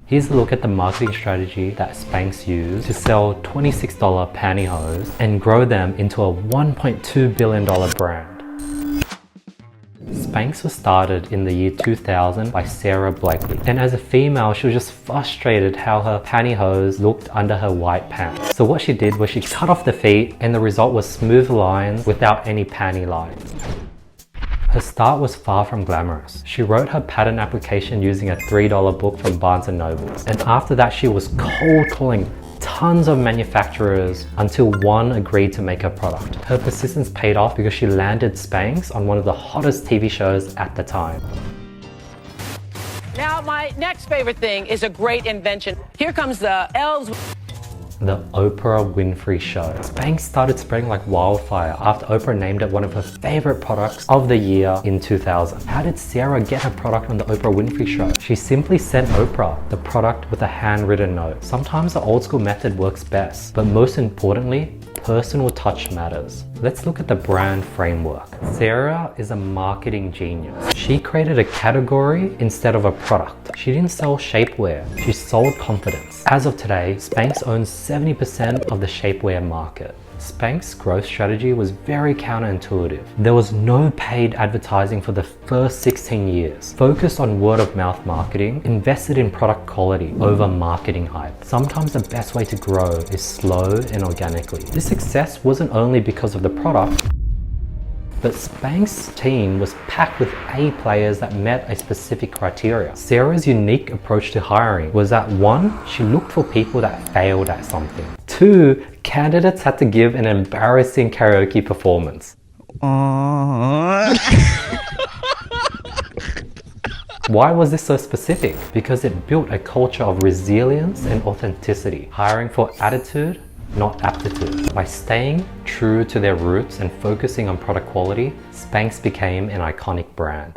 Here's a look at the marketing strategy that Spanx used to sell $26 pantyhose and grow them into a $1.2 billion brand. Spanx was started in the year 2000 by Sara Blakely, and as a female she was just frustrated how her pantyhose looked under her white pants. So what she did was she cut off the feet, and the result was smooth lines without any panty lines. Her start was far from glamorous. She wrote her patent application using a $3 book from Barnes & Noble, and after that she was cold calling tons of manufacturers until one agreed to make her product. Her persistence paid off because she landed Spanx on one of the hottest TV shows at the time. Now my next favorite thing is a great invention. Here comes the elves. The Oprah Winfrey Show. Spanx started spreading like wildfire after Oprah named it one of her favorite products of the year in 2000. How did Sara get her product on the Oprah Winfrey Show? She simply sent Oprah the product with a handwritten note. Sometimes the old school method works best, but most importantly, personal touch matters. Let's look at the brand framework. Sara is a marketing genius. She created a category instead of a product. She didn't sell shapewear, she sold confidence. As of today, Spanx owns 70% of the shapewear market. Spanx's growth strategy was very counterintuitive. There was no paid advertising for the first 16 years. Focused on word of mouth marketing, invested in product quality over marketing hype. Sometimes the best way to grow is slow and organically. This success wasn't only because of the product, but Spanx's team was packed with A players that met a specific criteria. Sara's unique approach to hiring was that 1, she looked for people that failed at something. 2, candidates had to give an embarrassing karaoke performance. Why was this so specific? Because it built a culture of resilience and authenticity, hiring for attitude, not aptitude. By staying true to their roots and focusing on product quality, Spanx became an iconic brand.